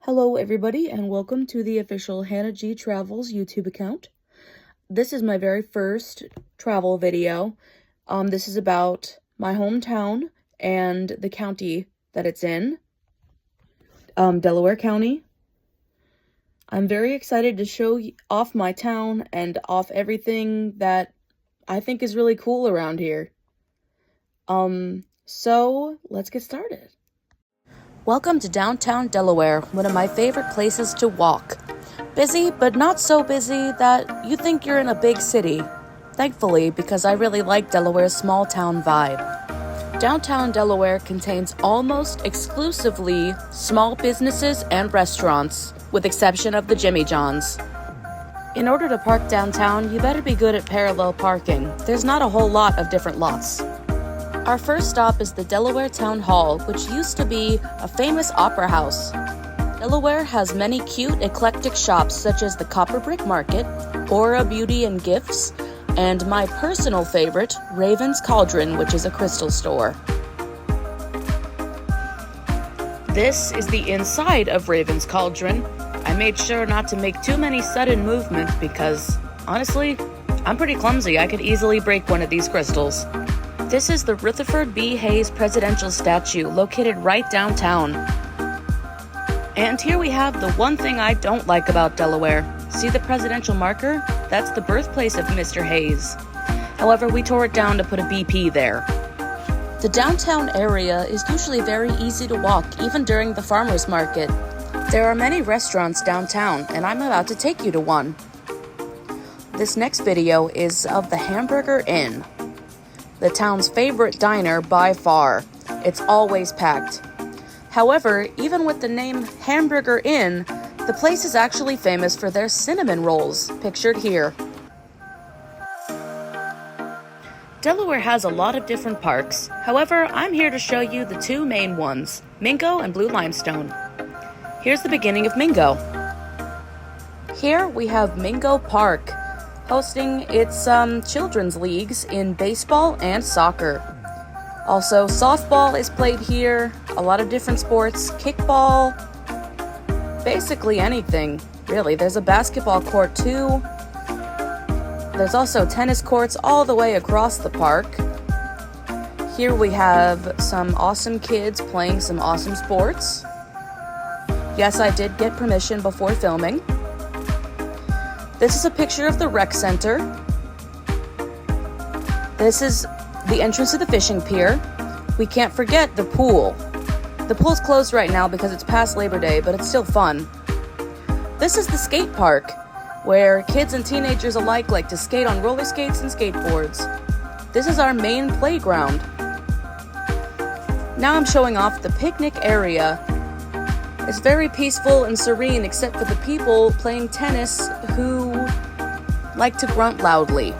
Hello everybody and welcome to the official Hannah G Travels YouTube account. This is my very first travel video. This is about my hometown and the county that it's in, Delaware County. I'm very excited to show off my town and off everything that I think is really cool around here. So let's get started. Welcome to downtown Delaware, one of my favorite places to walk. Busy, but not so busy that you think you're in a big city. Thankfully, because I really like Delaware's small town vibe. Downtown Delaware contains almost exclusively small businesses and restaurants, with exception of the Jimmy John's. In order to park downtown, you better be good at parallel parking. There's not a whole lot of different lots. Our first stop is the Delaware Town Hall, which used to be a famous opera house. Delaware has many cute, eclectic shops such as the Copper Brick Market, Aura Beauty and Gifts, and my personal favorite, Raven's Cauldron, which is a crystal store. This is the inside of Raven's Cauldron. I made sure not to make too many sudden movements because, honestly, I'm pretty clumsy. I could easily break one of these crystals. This is the Rutherford B. Hayes Presidential Statue, located right downtown. And here we have the one thing I don't like about Delaware. See the presidential marker? That's the birthplace of Mr. Hayes. However, we tore it down to put a BP there. The downtown area is usually very easy to walk, even during the farmers market. There are many restaurants downtown, and I'm about to take you to one. This next video is of the Hamburger Inn, the town's favorite diner by far. It's always packed. However, even with the name Hamburger Inn, the place is actually famous for their cinnamon rolls, pictured here. Delaware has a lot of different parks. However, I'm here to show you the two main ones, Mingo and Blue Limestone. Here's the beginning of Mingo. Here we have Mingo Park, hosting its children's leagues in baseball and soccer. Also, softball is played here, a lot of different sports, kickball, basically anything, really. There's a basketball court too. There's also tennis courts all the way across the park. Here we have some awesome kids playing some awesome sports. Yes, I did get permission before filming. This is a picture of the rec center. This is the entrance to the fishing pier. We can't forget the pool. The pool's closed right now because it's past Labor Day, but it's still fun. This is the skate park, where kids and teenagers alike like to skate on roller skates and skateboards. This is our main playground. Now I'm showing off the picnic area. It's very peaceful and serene except for the people playing tennis who like to grunt loudly.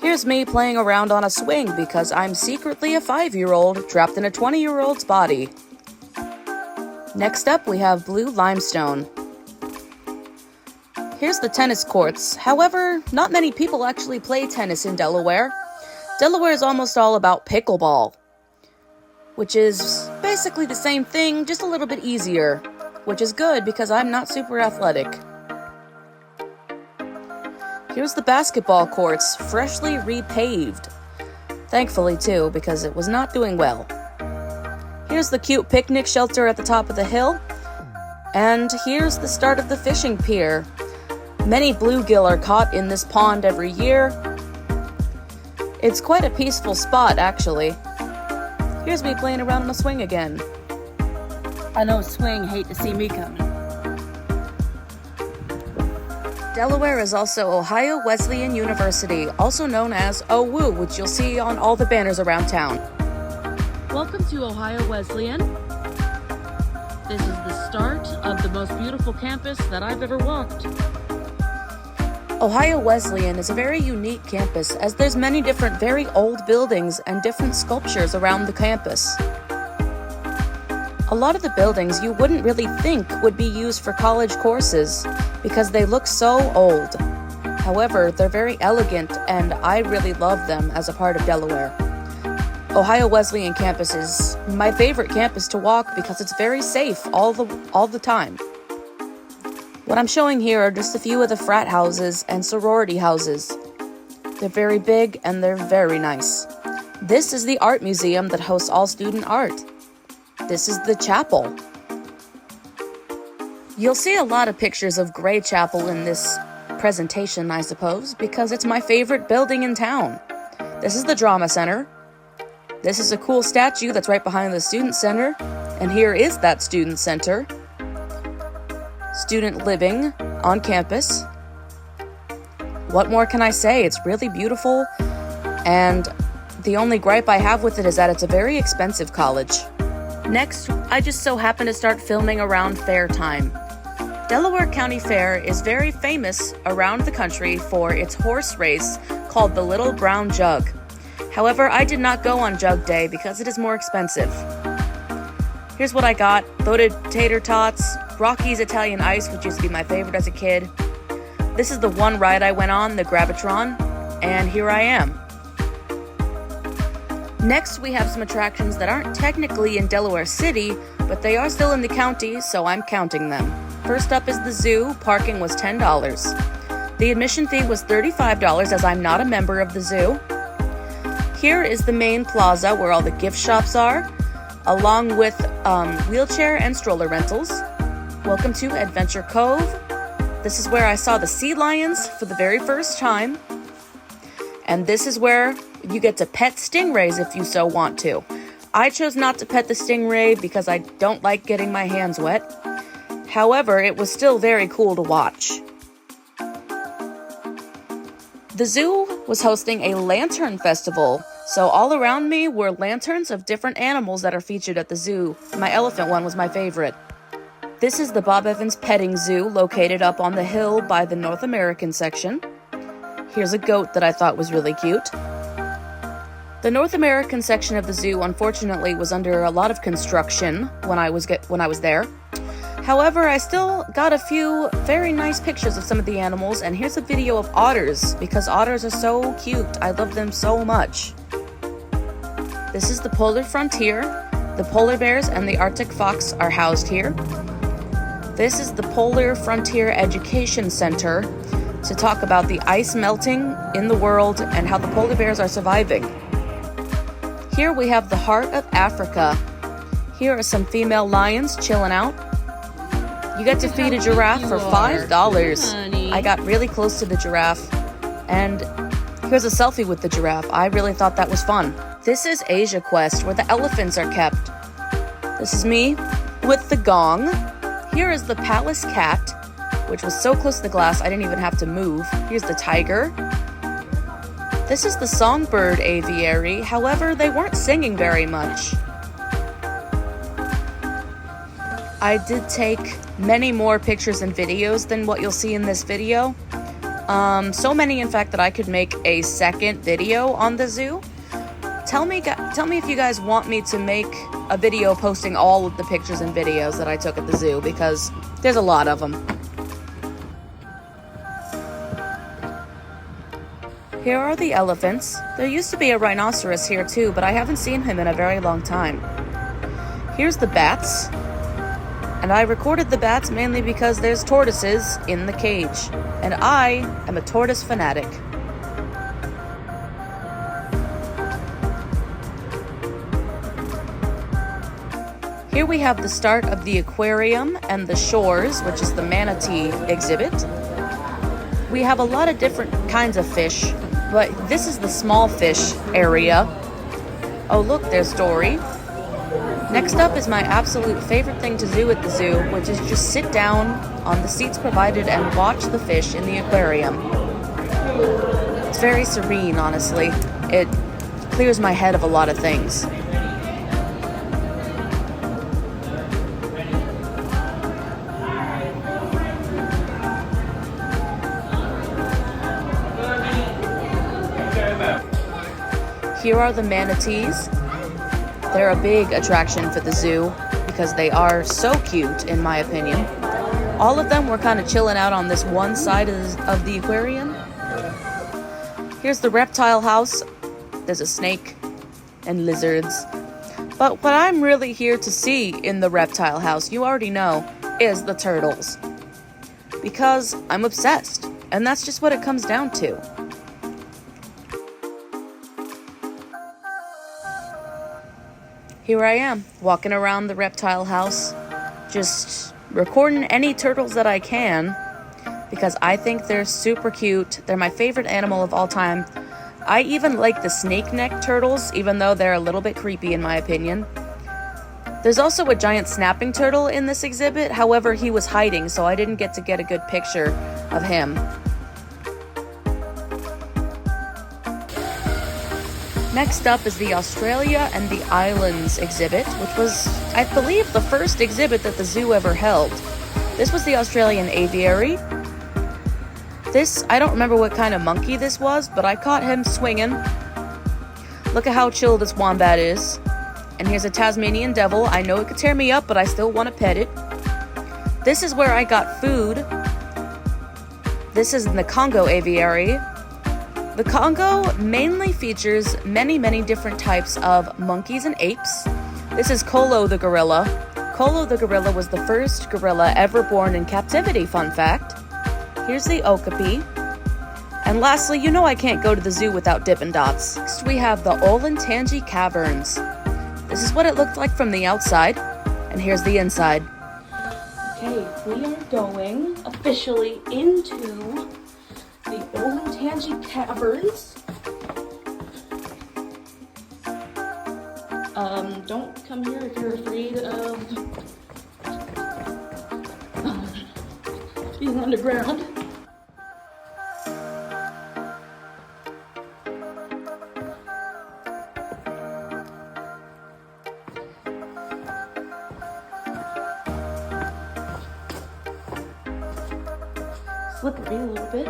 Here's me playing around on a swing because I'm secretly a 5-year-old trapped in a 20-year-old's body. Next up, we have Blue Limestone. Here's the tennis courts. However, not many people actually play tennis in Delaware. Delaware is almost all about pickleball, which is basically the same thing, just a little bit easier, which is good because I'm not super athletic. Here's the basketball courts, freshly repaved. Thankfully too, because it was not doing well. Here's the cute picnic shelter at the top of the hill. And here's the start of the fishing pier. Many bluegill are caught in this pond every year. It's quite a peaceful spot, actually. Here's me playing around on a swing again. I know swing hate to see me coming. Delaware is also Ohio Wesleyan University, also known as OWU, which you'll see on all the banners around town. Welcome to Ohio Wesleyan. This is the start of the most beautiful campus that I've ever walked. Ohio Wesleyan is a very unique campus as there's many different very old buildings and different sculptures around the campus. A lot of the buildings you wouldn't really think would be used for college courses because they look so old. However, they're very elegant and I really love them as a part of Delaware. Ohio Wesleyan campus is my favorite campus to walk because it's very safe all the time. What I'm showing here are just a few of the frat houses and sorority houses. They're very big and they're very nice. This is the art museum that hosts all student art. This is the chapel. You'll see a lot of pictures of Gray Chapel in this presentation, I suppose, because it's my favorite building in town. This is the Drama Center. This is a cool statue that's right behind the Student Center, and here is that Student Center. Student living on campus. What more can I say? It's really beautiful, and the only gripe I have with it is that it's a very expensive college. Next, I just so happen to start filming around fair time. Delaware County Fair is very famous around the country for its horse race called the Little Brown Jug. However, I did not go on Jug Day because it is more expensive. Here's what I got: loaded tater tots, Rocky's Italian Ice, which used to be my favorite as a kid. This is the one ride I went on, the Gravitron, and here I am. Next, we have some attractions that aren't technically in Delaware City, but they are still in the county, so I'm counting them. First up is the zoo. Parking was $10. The admission fee was $35 as I'm not a member of the zoo. Here is the main plaza where all the gift shops are, along with wheelchair and stroller rentals. Welcome to Adventure Cove. This is where I saw the sea lions for the very first time. And this is where you get to pet stingrays if you so want to. I chose not to pet the stingray because I don't like getting my hands wet. However, it was still very cool to watch. The zoo was hosting a lantern festival, so all around me were lanterns of different animals that are featured at the zoo. My elephant one was my favorite. This is the Bob Evans Petting Zoo, located up on the hill by the North American section. Here's a goat that I thought was really cute. The North American section of the zoo, unfortunately, was under a lot of construction when I was there. However, I still got a few very nice pictures of some of the animals, and here's a video of otters, because otters are so cute. I love them so much. This is the polar frontier. The polar bears and the Arctic fox are housed here. This is the Polar Frontier Education Center to talk about the ice melting in the world and how the polar bears are surviving. Here we have the heart of Africa. Here are some female lions chilling out. You get to feed a giraffe for $5. I got really close to the giraffe, and here's a selfie with the giraffe. I really thought that was fun. This is Asia Quest, where the elephants are kept. This is me with the gong. Here is the palace cat, which was so close to the glass I didn't even have to move. Here's the tiger. This is the songbird aviary. However, they weren't singing very much. I did take many more pictures and videos than what you'll see in this video. So many, in fact, that I could make a second video on the zoo. Tell me if you guys want me to make a video posting all of the pictures and videos that I took at the zoo, because there's a lot of them. Here are the elephants. There used to be a rhinoceros here too, but I haven't seen him in a very long time. Here's the bats. And I recorded the bats mainly because there's tortoises in the cage, and I am a tortoise fanatic. Here we have the start of the aquarium and the shores, which is the manatee exhibit. We have a lot of different kinds of fish, but this is the small fish area. Oh look, there's Dory. Next up is my absolute favorite thing to do at the zoo, which is just sit down on the seats provided and watch the fish in the aquarium. It's very serene, honestly. It clears my head of a lot of things. Here are the manatees. They're a big attraction for the zoo because they are so cute, in my opinion. All of them were kind of chilling out on this one side of the aquarium. Here's the reptile house. There's a snake. and lizards. But what I'm really here to see in the reptile house, you already know, is the turtles. Because I'm obsessed, and that's just what it comes down to. Here I am, walking around the reptile house, just recording any turtles that I can, because I think they're super cute. They're my favorite animal of all time. I even like the snake neck turtles, even though they're a little bit creepy in my opinion. There's also a giant snapping turtle in this exhibit, however he was hiding, so I didn't get to get a good picture of him. Next up is the Australia and the Islands exhibit, which was, I believe, the first exhibit that the zoo ever held. This was the Australian aviary. I don't remember what kind of monkey this was, but I caught him swinging. Look at how chill this wombat is. And here's a Tasmanian devil. I know it could tear me up, but I still want to pet it. This is where I got food. This is in the Congo aviary. The Congo mainly features many, many different types of monkeys and apes. This is Kolo the gorilla. Kolo the gorilla was the first gorilla ever born in captivity, fun fact. Here's the okapi. And lastly, you know I can't go to the zoo without Dippin' Dots. Next we have the Olentangy Caverns. This is what it looked like from the outside, and here's the inside. Okay, we are going officially into the Olentangy Caverns. Don't come here if you're afraid of being underground. Slippery a little bit.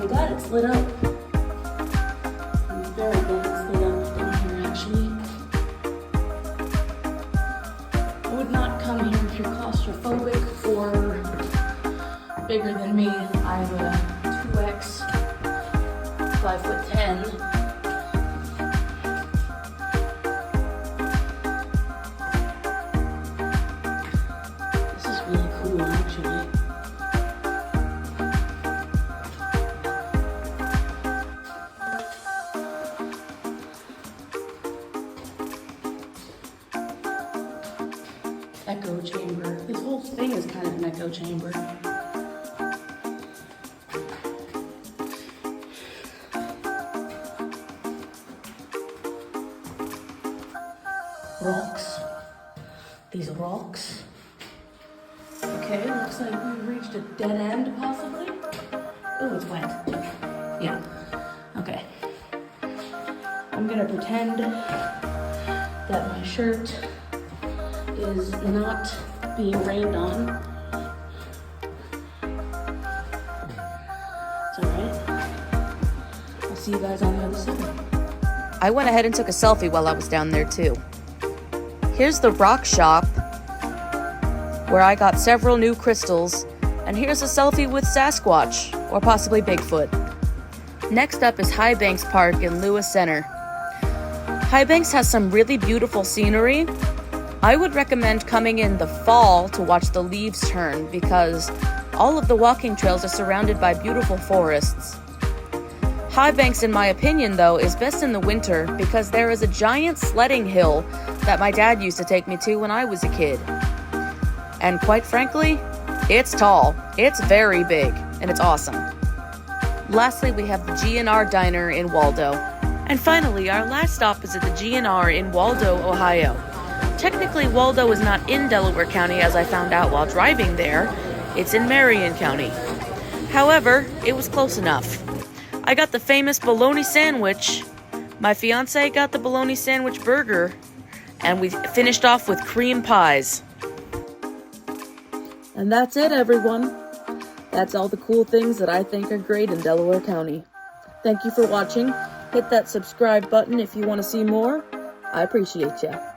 Glad it's lit up. I'm very glad it's lit up down here, actually. I would not come here if you're claustrophobic or bigger than me. I'm a 2X, 5'10". This is really cool, actually. Echo chamber. This whole thing is kind of an echo chamber. Rocks. These rocks. Okay, looks like we've reached a dead end, possibly. Oh, it's wet. Yeah. Okay. I'm gonna pretend that my shirt is not being rained on. It's alright. I'll see you guys on the other side. I went ahead and took a selfie while I was down there too. Here's the rock shop, where I got several new crystals, and here's a selfie with Sasquatch, or possibly Bigfoot. Next up is High Banks Park in Lewis Center. High Banks has some really beautiful scenery. I would recommend coming in the fall to watch the leaves turn because all of the walking trails are surrounded by beautiful forests. High Banks, in my opinion, though, is best in the winter because there is a giant sledding hill that my dad used to take me to when I was a kid. And quite frankly, it's tall, it's very big, and it's awesome. Lastly, we have the GNR Diner in Waldo. And finally, our last stop is at the GNR in Waldo, Ohio. Technically, Waldo is not in Delaware County, as I found out while driving there. It's in Marion County. However, it was close enough. I got the famous bologna sandwich. My fiance got the bologna sandwich burger. And we finished off with cream pies. And that's it, everyone. That's all the cool things that I think are great in Delaware County. Thank you for watching. Hit that subscribe button if you want to see more. I appreciate ya.